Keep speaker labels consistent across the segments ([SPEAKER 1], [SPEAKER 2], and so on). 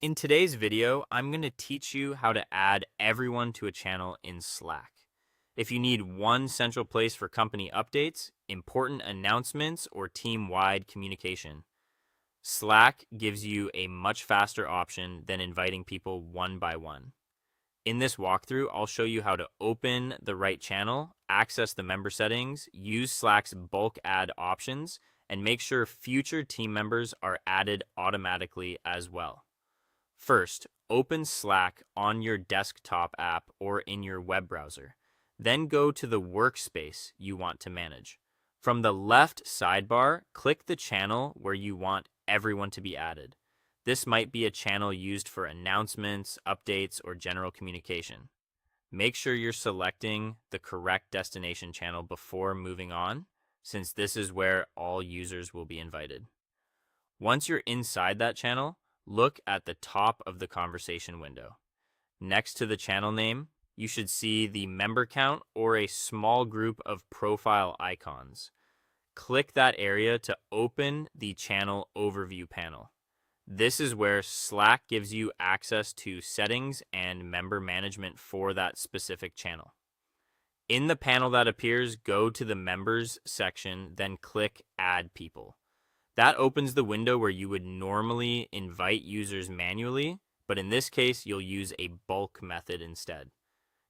[SPEAKER 1] In today's video, I'm going to teach you how to add everyone to a channel in Slack. If you need one central place for company updates, important announcements, or team-wide communication, Slack gives you a much faster option than inviting people one by one. In this walkthrough, I'll show you how to open the right channel, access the member settings, use Slack's bulk add options, and make sure future team members are added automatically as well. First, open Slack on your desktop app or in your web browser. Then go to the workspace you want to manage. From the left sidebar, click the channel where you want everyone to be added. This might be a channel used for announcements, updates, or general communication. Make sure you're selecting the correct destination channel before moving on, since this is where all users will be invited. Once you're inside that channel, look at the top of the conversation window. Next to the channel name, you should see the member count or a small group of profile icons. Click that area to open the channel overview panel. This is where Slack gives you access to settings and member management for that specific channel. In the panel that appears, go to the Members section, then click Add People. That opens the window where you would normally invite users manually, but in this case, you'll use a bulk method instead.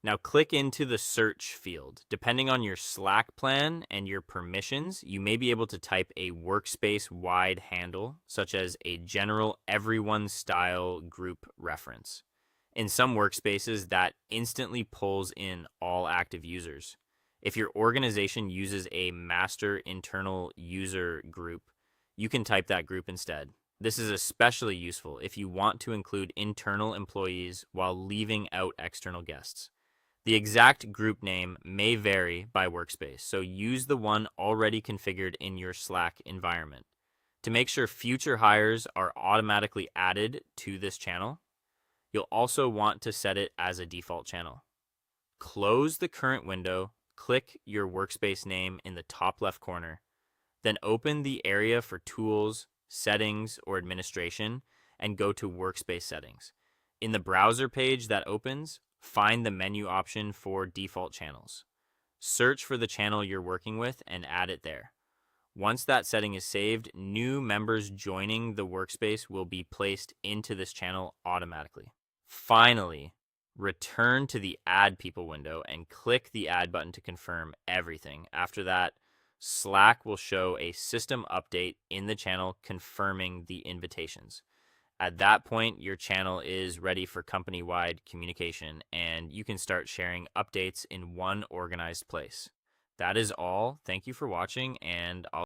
[SPEAKER 1] Now click into the search field. Depending on your Slack plan and your permissions, you may be able to type a workspace-wide handle, such as a general everyone style group reference. In some workspaces, that instantly pulls in all active users. If your organization uses a master internal user group, you can type that group instead. This is especially useful if you want to include internal employees while leaving out external guests. The exact group name may vary by workspace, so use the one already configured in your Slack environment. To make sure future hires are automatically added to this channel, you'll also want to set it as a default channel. Close the current window, click your workspace name in the top left corner, then open the area for Tools, Settings, or Administration, and go to Workspace Settings. In the browser page that opens, find the menu option for Default Channels. Search for the channel you're working with and add it there. Once that setting is saved, new members joining the workspace will be placed into this channel automatically. Finally, return to the Add People window and click the Add button to confirm everything. After that, Slack will show a system update in the channel confirming the invitations. At that point, your channel is ready for company-wide communication, and you can start sharing updates in one organized place. That is all. Thank you for watching, and I'll